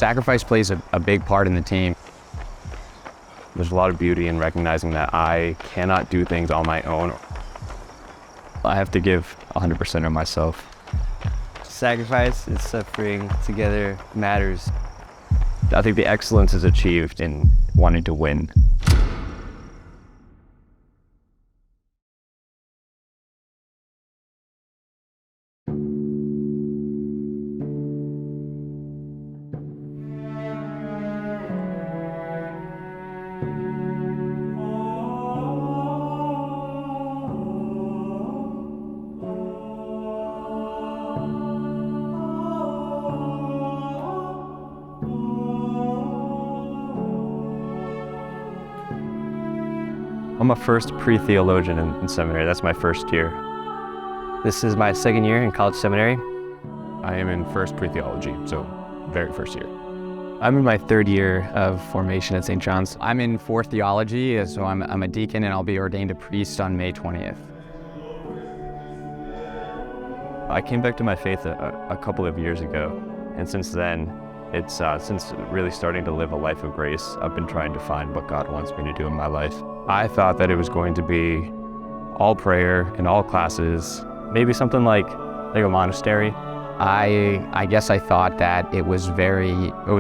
Sacrifice plays a big part in the team. There's a lot of beauty in recognizing that I cannot do things on my own. I have to give 100% of myself. Sacrifice and suffering together matters. I think the excellence is achieved in wanting to win. I'm a first pre-theologian in seminary. That's my first year. This is my second year in college seminary. I am in first pre-theology, so very first year. I'm in my third year of formation at St. John's. I'm in fourth theology, so I'm a deacon and I'll be ordained a priest on May 20th. I came back to my faith a couple of years ago, and since then, since really starting to live a life of grace, I've been trying to find what God wants me to do in my life. I thought that it was going to be all prayer in all classes, maybe something like a monastery. I guess I thought that it was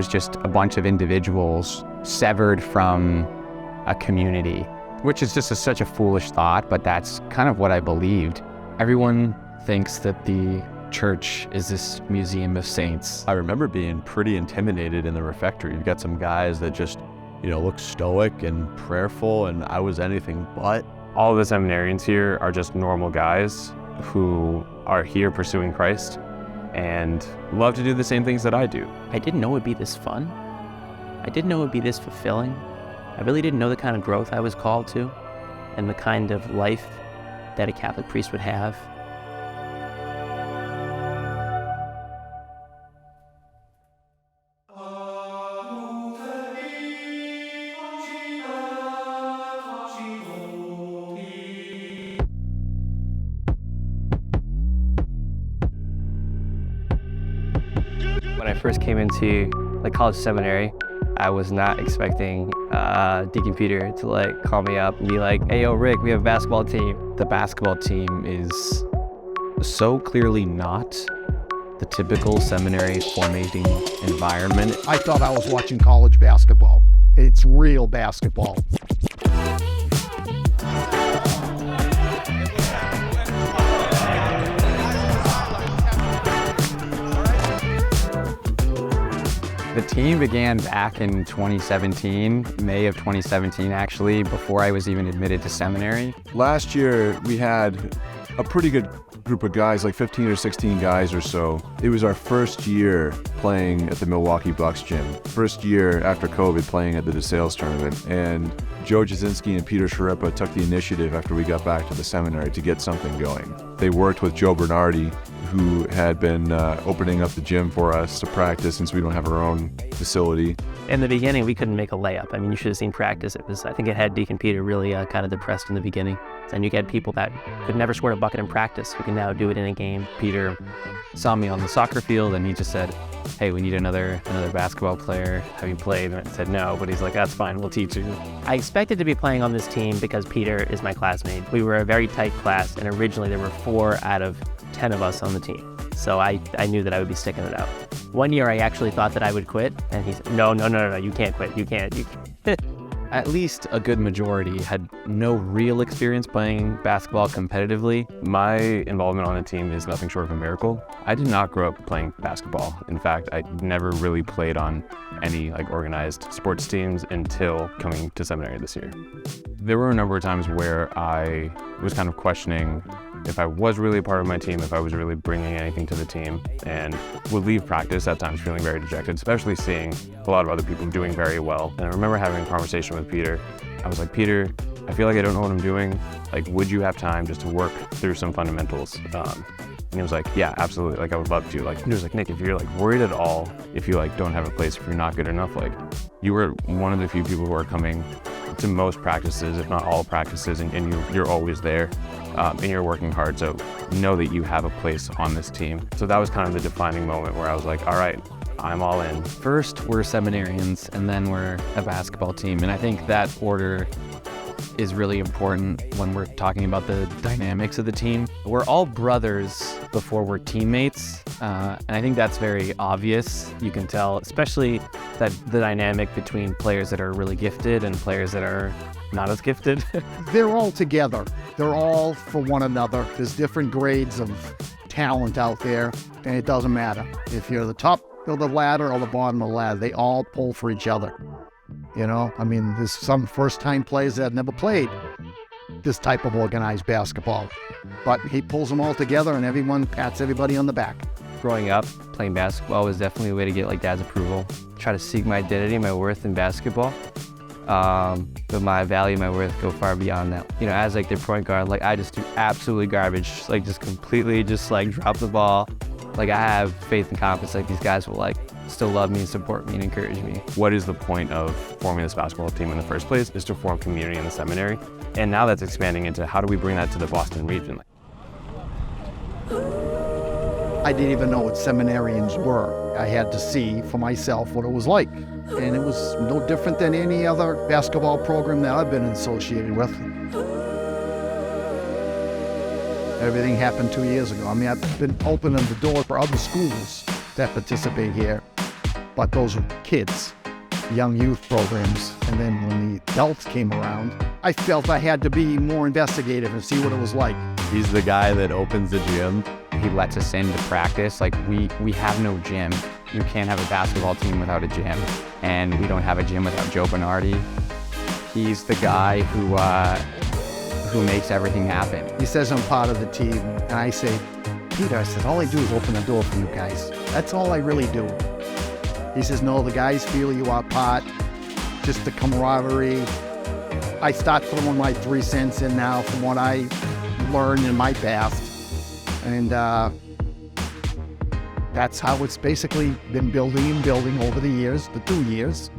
just a bunch of individuals severed from a community, which is just such a foolish thought, but that's kind of what I believed. Everyone thinks that the church is this museum of saints. I remember being pretty intimidated in the refectory. You've got some guys that just, look stoic and prayerful, and I was anything but. All of the seminarians here are just normal guys who are here pursuing Christ and love to do the same things that I do. I didn't know it would be this fun. I didn't know it would be this fulfilling. I really didn't know the kind of growth I was called to and the kind of life that a Catholic priest would have. When I first came into college seminary, I was not expecting Deacon Peter to call me up and be like, "Hey, yo, Rick, we have a basketball team." The basketball team is so clearly not the typical seminary formating environment. I thought I was watching college basketball. It's real basketball. The team began back in 2017, May of 2017 actually, before I was even admitted to seminary. Last year we had a pretty good group of guys, like 15 or 16 guys or so. It was our first year playing at the Milwaukee Bucks gym. First year after COVID playing at the DeSales tournament. And Joe Jasinski and Peter Sharippa took the initiative after we got back to the seminary to get something going. They worked with Joe Bernardi, who had been opening up the gym for us to practice since we don't have our own facility. In the beginning, we couldn't make a layup. I mean, you should have seen practice. I think it had Deacon Peter really kind of depressed in the beginning. And you get people that could never score a bucket in practice who can now do it in a game. Peter saw me on the soccer field and he just said, "Hey, we need another basketball player. Have you played?" And I said no, but he's like, "That's fine, we'll teach you." I expected to be playing on this team because Peter is my classmate. We were a very tight class, and originally there were 4 out of 10 of us on the team. So I knew that I would be sticking it out. One year I actually thought that I would quit, and he said, no, you can't quit, you can't. At least a good majority had no real experience playing basketball competitively. My involvement on the team is nothing short of a miracle. I did not grow up playing basketball. In fact, I never really played on any organized sports teams until coming to seminary this year. There were a number of times where I was kind of questioning if I was really a part of my team, if I was really bringing anything to the team, and would leave practice at times feeling very dejected, especially seeing a lot of other people doing very well. And I remember having a conversation with Peter. I was like, "Peter, I feel like I don't know what I'm doing. Would you have time just to work through some fundamentals?" And he was like, "Yeah, absolutely. I would love to." He was like, "Nick, if you're worried at all, if you don't have a place, if you're not good enough, you were one of the few people who are coming to most practices, if not all practices, and you're always there, and you're working hard, so know that you have a place on this team." So that was kind of the defining moment where I was like, all right, I'm all in. First, we're seminarians, and then we're a basketball team. And I think that order is really important when we're talking about the dynamics of the team. We're all brothers before we're teammates, and I think that's very obvious. You can tell, especially that the dynamic between players that are really gifted and players that are not as gifted. They're all together. They're all for one another. There's different grades of talent out there, and it doesn't matter. If you're the top of the ladder or the bottom of the ladder, they all pull for each other. You know, I mean, there's some first-time players that have never played this type of organized basketball, but he pulls them all together and everyone pats everybody on the back. Growing up, playing basketball was definitely a way to get like dad's approval. Try to seek my identity, my worth in basketball. But my value, my worth go far beyond that. You know, as like their point guard, like I just do absolutely garbage, like just completely just like drop the ball. Like I have faith and confidence like these guys will like still love me and support me and encourage me. What is the point of forming this basketball team in the first place is to form community in the seminary. And now that's expanding into how do we bring that to the Boston region? I didn't even know what seminarians were. I had to see for myself what it was like. And it was no different than any other basketball program that I've been associated with. Everything happened 2 years ago. I mean, I've been opening the door for other schools that participate here, but those are kids, young youth programs. And then when the adults came around, I felt I had to be more investigative and see what it was like. He's the guy that opens the gym. He lets us in to practice. Like we have no gym. You can't have a basketball team without a gym, and we don't have a gym without Joe Bernardi. He's the guy who makes everything happen. He says I'm part of the team, and I say, Peter, I said, all I do is open the door for you guys. That's all I really do. He says, no, the guys feel you are part, just the camaraderie. I start throwing my 3 cents in now from what I learned in my past. And that's how it's basically been building and building over the years, the 2 years,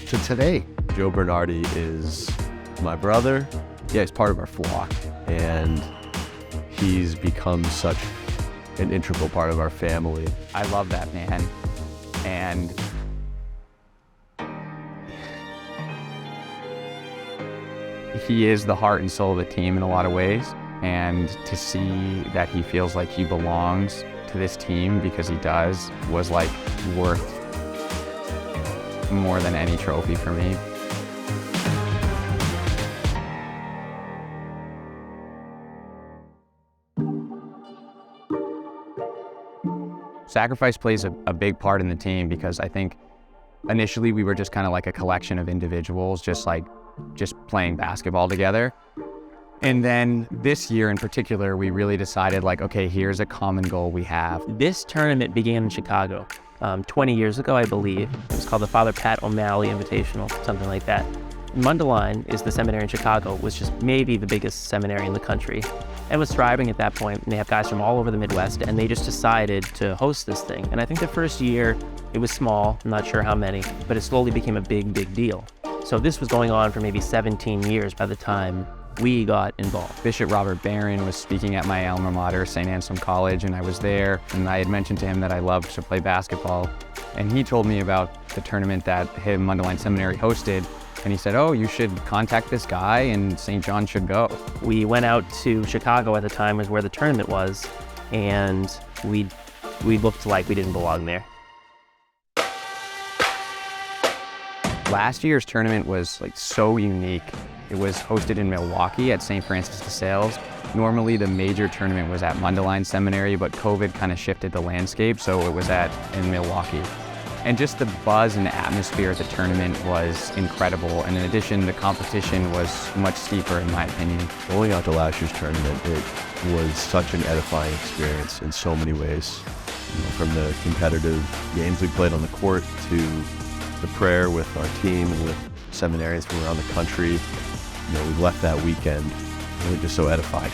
to today. Joe Bernardi is my brother. Yeah, he's part of our flock, and he's become such an integral part of our family. I love that man, and he is the heart and soul of the team in a lot of ways. And to see that he feels like he belongs to this team, because he does, was like worth more than any trophy for me. Sacrifice plays a big part in the team, because I think initially we were just kind of like a collection of individuals, just playing basketball together. And then this year in particular, we really decided like, okay, here's a common goal we have. This tournament began in Chicago 20 years ago, I believe. It was called the Father Pat O'Malley Invitational, something like that. Mundelein is the seminary in Chicago, was just maybe the biggest seminary in the country. It was thriving at that point, and they have guys from all over the Midwest, and they just decided to host this thing. And I think the first year, it was small, I'm not sure how many, but it slowly became a big, big deal. So this was going on for maybe 17 years by the time we got involved. Bishop Robert Barron was speaking at my alma mater, St. Anselm College, and I was there, and I had mentioned to him that I loved to play basketball. And he told me about the tournament that Mundelein Seminary hosted, and he said, oh, you should contact this guy, and St. John should go. We went out to Chicago at the time, was where the tournament was, and we looked like we didn't belong there. Last year's tournament was like so unique. It was hosted in Milwaukee at St. Francis de Sales. Normally the major tournament was at Mundelein Seminary, but COVID kind of shifted the landscape, so it was in Milwaukee. And just the buzz and the atmosphere at the tournament was incredible. And in addition, the competition was much steeper in my opinion. Going out to last year's tournament, it was such an edifying experience in so many ways. You know, from the competitive games we played on the court to the prayer with our team and with seminarians from around the country. You know, we left that weekend really just so edified.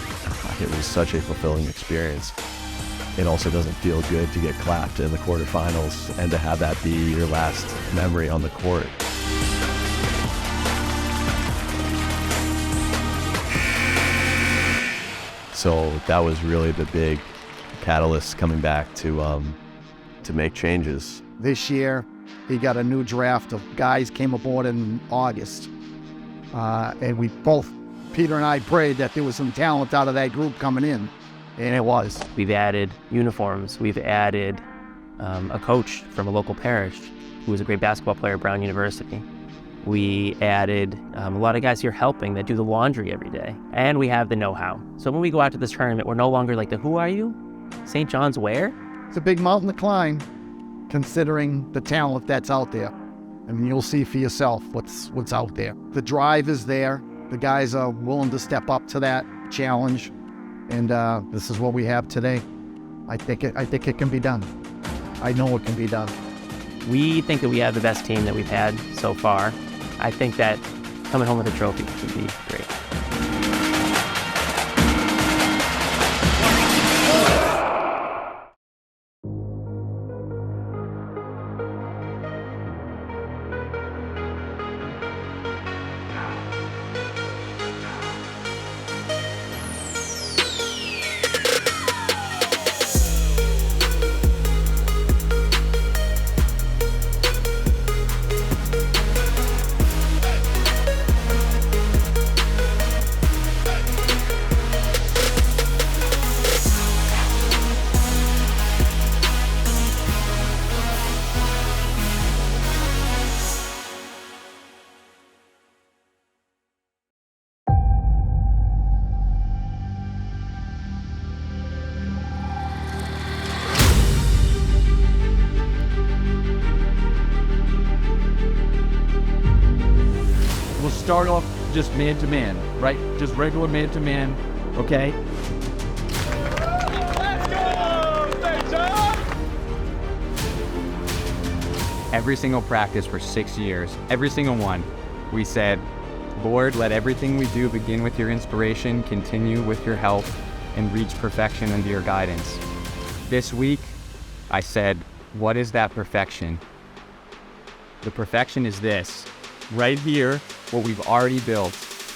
It was such a fulfilling experience. It also doesn't feel good to get clapped in the quarterfinals and to have that be your last memory on the court. So that was really the big catalyst coming back to make changes. This year, he got a new draft of guys came aboard in August. And we both, Peter and I, prayed that there was some talent out of that group coming in, and it was. We've added uniforms. We've added a coach from a local parish who was a great basketball player at Brown University. We added a lot of guys here helping that do the laundry every day. And we have the know-how. So when we go out to this tournament, we're no longer like the who are you? St. John's where? It's a big mountain to climb, considering the talent that's out there. I mean, you'll see for yourself what's out there. The drive is there. The guys are willing to step up to that challenge. And this is what we have today. I think it can be done. I know it can be done. We think that we have the best team that we've had so far. I think that coming home with a trophy would be great. Start off just man-to-man, right? Just regular man-to-man, okay? Let's go, St. John! Every single practice for 6 years, every single one, we said, Lord, let everything we do begin with your inspiration, continue with your help, and reach perfection under your guidance. This week, I said, what is that perfection? The perfection is this. Right here, what we've already built.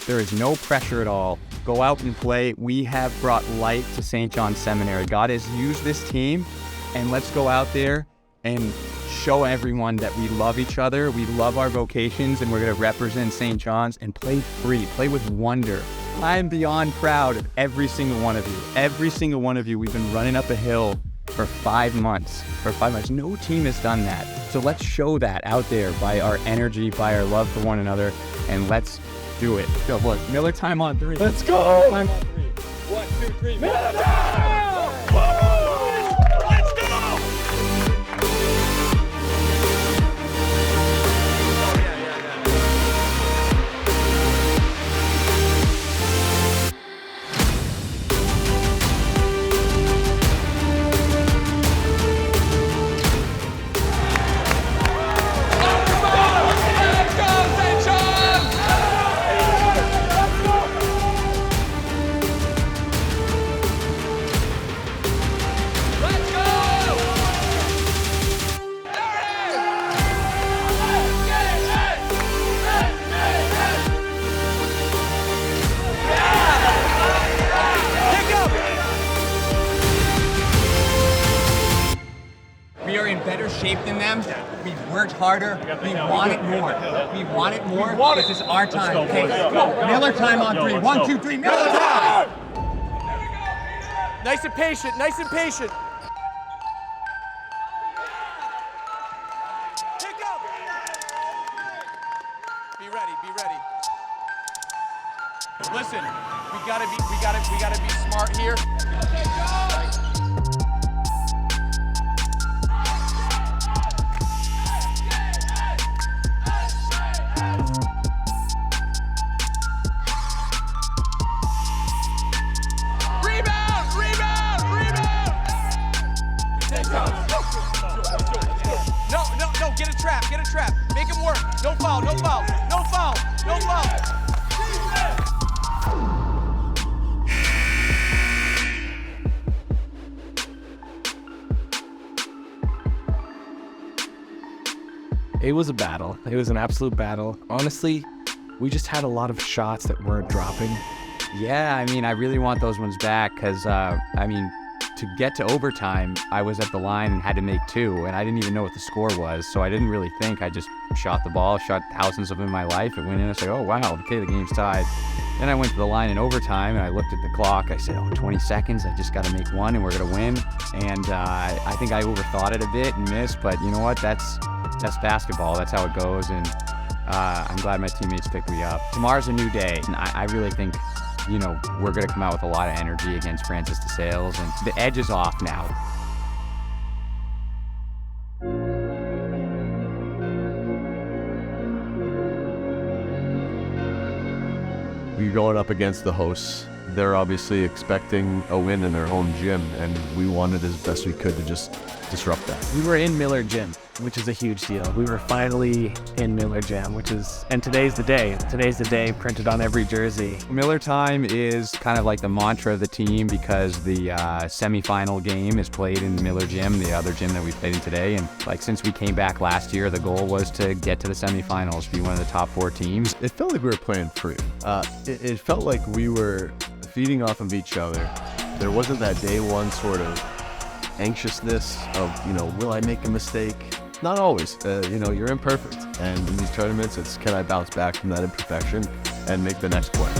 There is no pressure at all. Go out and play. We have brought light to St. John's Seminary. God has used this team, and let's go out there and show everyone that we love each other, we love our vocations, and we're going to represent St. John's and play free, play with wonder. I'm beyond proud of every single one of you. Every single one of you. We've been running up a hill for 5 months. No team has done that. So let's show that out there by our energy, by our love for one another, and let's do it. Go, boys. Miller time on 3. Let's go! Time on 3. 1, 2, 3. Miller time! Let's go! We are in better shape than them. We've worked harder. We want it more. We want it more. This is our time. Okay, go. Miller time on 3. 1, 2, 3. Miller time! Nice and patient, nice and patient. Be ready, be ready. Listen, we gotta be smart here. No, get a trap. Make him work. No foul. It was a battle. It was an absolute battle. Honestly, we just had a lot of shots that weren't dropping. Yeah, I mean, I really want those ones back because, to get to overtime, I was at the line and had to make 2, and I didn't even know what the score was, so I didn't really think. I just shot the ball, shot thousands of them in my life. It went in, I was like, oh wow, okay, the game's tied. Then I went to the line in overtime, and I looked at the clock. I said, 20 seconds, I just got to make 1, and we're going to win. And I think I overthought it a bit and missed, but you know what? That's basketball. That's how it goes, and I'm glad my teammates picked me up. Tomorrow's a new day, and I really think, you know, we're going to come out with a lot of energy against Francis de Sales, and the edge is off now. We're going up against the hosts. They're obviously expecting a win in their home gym, and we wanted as best we could to just disrupt that. We were in Miller Gym, which is a huge deal. We were finally in Miller Jam, and today's the day. Today's the day, printed on every jersey. Miller time is kind of like the mantra of the team because the semifinal game is played in the Miller Gym, the other gym that we played in today. And like since we came back last year, the goal was to get to the semifinals, be one of the top 4 teams. It felt like we were playing free. It felt like we were feeding off of each other. There wasn't that day one sort of anxiousness of, you know, will I make a mistake? Not always. You know, you're imperfect. And in these tournaments, it's can I bounce back from that imperfection and make the next play?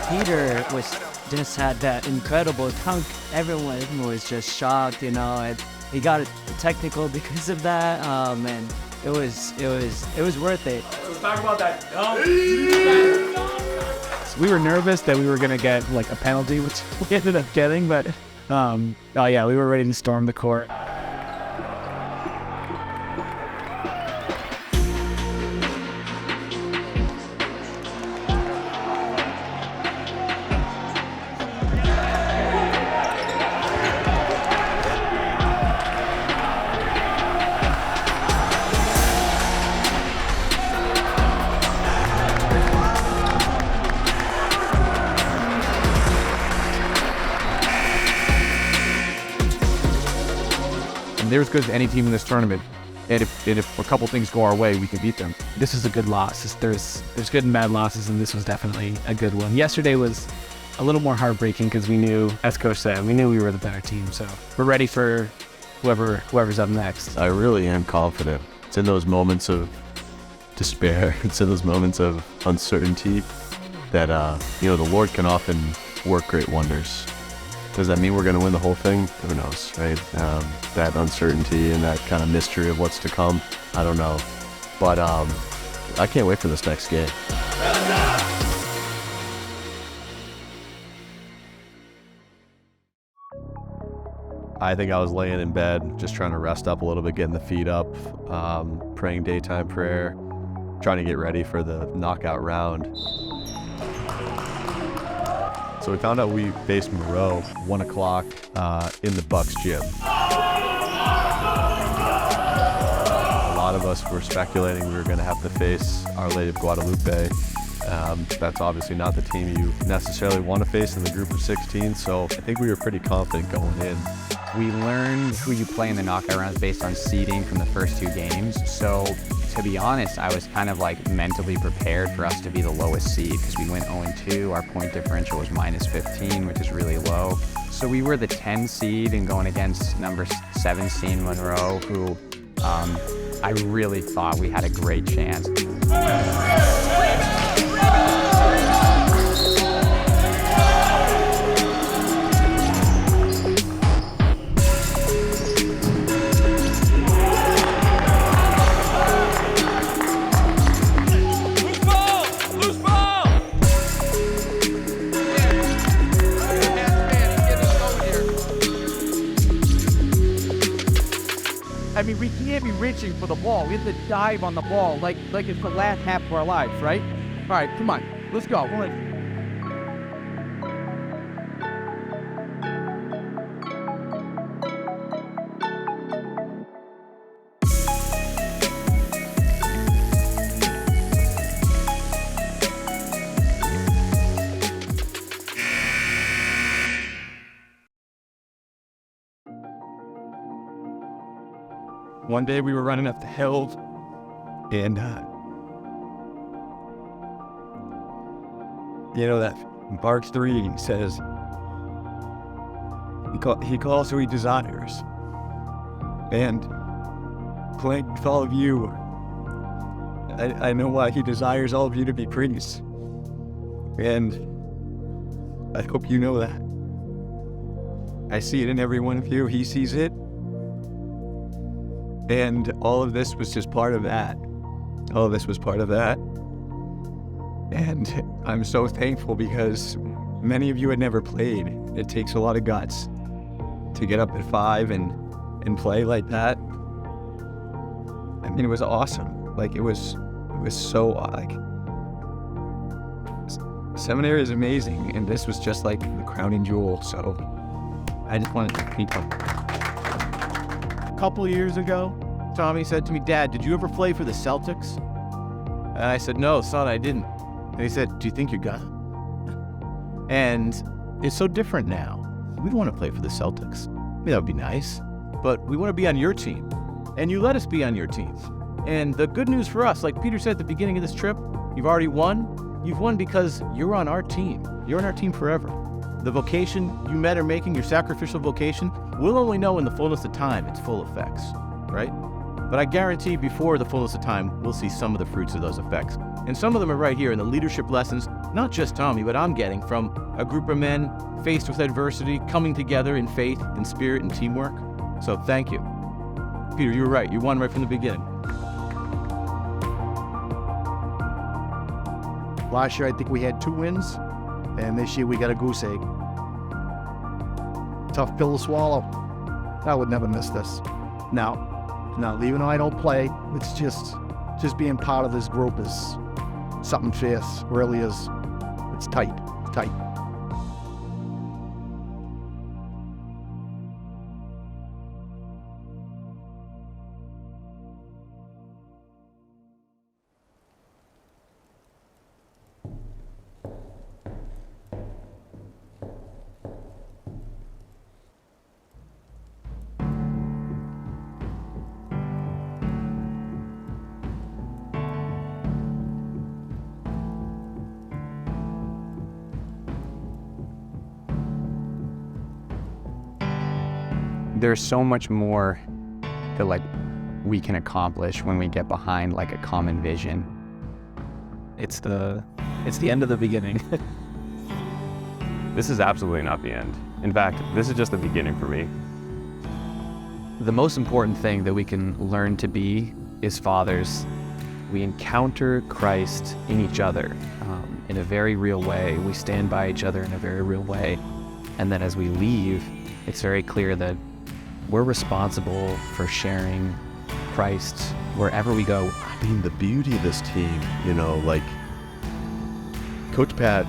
Peter just had that incredible dunk. Everyone was just shocked, you know, and he got it technical because of that. And it was worth it. Let's talk about that dunk. We were nervous that we were gonna get like a penalty, which we ended up getting, but oh yeah, we were ready to storm the court. And they're as good as any team in this tournament. And if a couple things go our way, we can beat them. This is a good loss. There's good and bad losses, and this was definitely a good one. Yesterday was a little more heartbreaking because we knew, as Coach said, we knew we were the better team. So we're ready for whoever's up next. I really am confident. It's in those moments of despair, it's in those moments of uncertainty that, you know, the Lord can often work great wonders. Does that mean we're going to win the whole thing? Who knows, right? That uncertainty and that kind of mystery of what's to come, I don't know. But I can't wait for this next game. I think I was laying in bed, just trying to rest up a little bit, getting the feet up, praying daytime prayer, trying to get ready for the knockout round. So we found out we faced Moreau 1 o'clock in the Bucks gym. A lot of us were speculating we were going to have to face Our Lady of Guadalupe. That's obviously not the team you necessarily want to face in the group of 16, so I think we were pretty confident going in. We learned who you play in the knockout rounds based on seeding from the first 2 games. So to be honest, I was kind of like mentally prepared for us to be the lowest seed because we went 0-2. Our point differential was -15, which is really low. So we were the 10 seed and going against number 17 Monroe, who I really thought we had a great chance. I mean, we can't be reaching for the ball. We have to dive on the ball like it's the last half of our lives, right? All right, come on. Let's go. Come on. One day we were running up the hill, and that Mark 3 says, he calls who he desires. And playing with all of you, I know why he desires all of you to be priests. And I hope you know that. I see it in every one of you. He sees it. And all of this was just part of that. All of this was part of that. And I'm so thankful because many of you had never played. It takes a lot of guts to get up at 5 and play like that. I mean, it was awesome. Like, it was so, like, seminary is amazing, and this was just like the crowning jewel. So I just wanted to thank people. A couple of years ago, Tommy said to me, "Dad, did you ever play for the Celtics?" And I said, "No, son, I didn't." And he said, "Do you think you're gonna?" And it's so different now. We don't want to play for the Celtics. I mean, that would be nice, but we want to be on your team. And you let us be on your team. And the good news for us, like Peter said at the beginning of this trip, you've already won. You've won because you're on our team. You're on our team forever. The vocation you men are making, your sacrificial vocation, we'll only know in the fullness of time its full effects, right? But I guarantee before the fullness of time, we'll see some of the fruits of those effects. And some of them are right here in the leadership lessons, not just Tommy, but I'm getting from a group of men faced with adversity, coming together in faith, in spirit, and teamwork. So thank you. Peter, you were right. You won right from the beginning. Last year, I think we had 2 wins, and this year we got a goose egg. Tough pill to swallow. I would never miss this. Now, even though I don't play, it's just being part of this group is something fierce. Really is. It's tight. It's tight. There's so much more that we can accomplish when we get behind a common vision. It's the end of the beginning. This is absolutely not the end. In fact, this is just the beginning for me. The most important thing that we can learn to be is fathers. We encounter Christ in each other in a very real way. We stand by each other in a very real way. And then as we leave, it's very clear that we're responsible for sharing Christ wherever we go. I mean, the beauty of this team, Coach Pat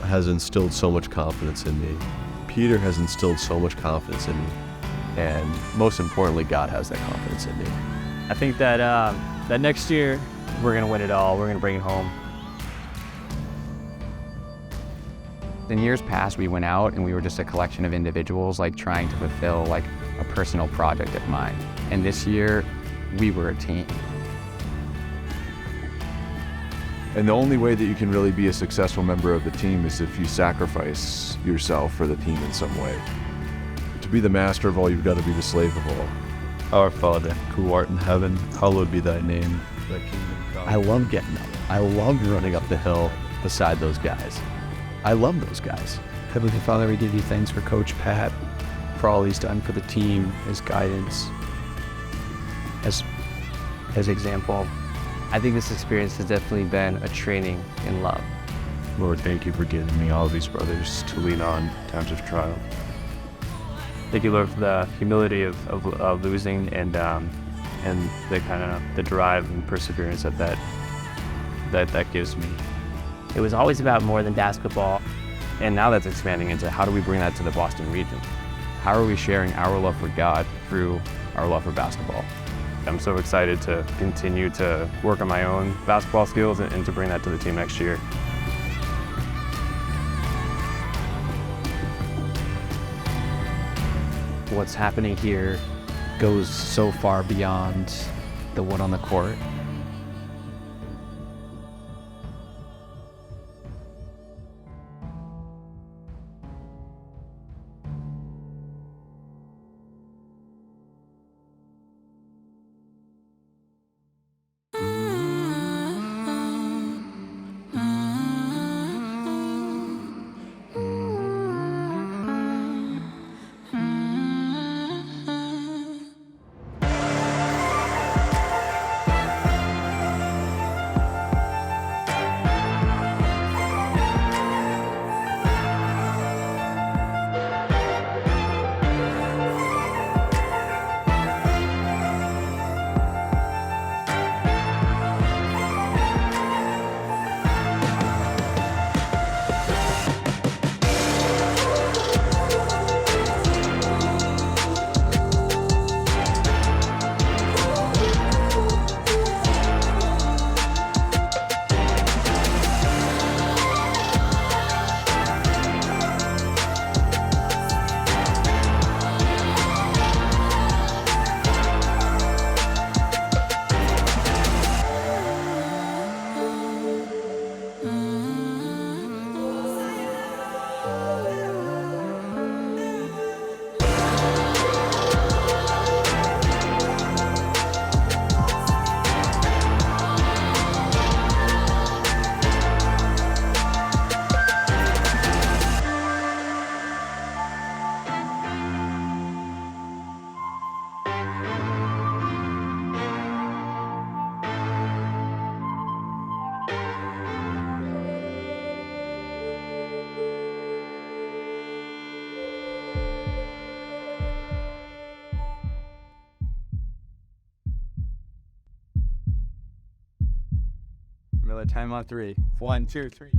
has instilled so much confidence in me. Peter has instilled so much confidence in me. And most importantly, God has that confidence in me. I think that that next year, we're going to win it all. We're going to bring it home. In years past, we went out and we were just a collection of individuals trying to fulfill a personal project of mine. And this year, we were a team. And the only way that you can really be a successful member of the team is if you sacrifice yourself for the team in some way. To be the master of all, you've got to be the slave of all. Our Father, who art in heaven, hallowed be thy name. Thy kingdom come. I love getting up. I love running up the hill beside those guys. I love those guys. Heavenly Father, we give you thanks for Coach Pat, for all he's done for the team, his guidance, as example. I think this experience has definitely been a training in love. Lord, thank you for giving me all these brothers to lean on in times of trial. Thank you, Lord, for the humility of losing and the kind of the drive and perseverance that gives me. It was always about more than basketball. And now that's expanding into how do we bring that to the Boston region? How are we sharing our love for God through our love for basketball? I'm so excited to continue to work on my own basketball skills and to bring that to the team next year. What's happening here goes so far beyond the one on the court. Miller, time on 3. 1, 2, 3.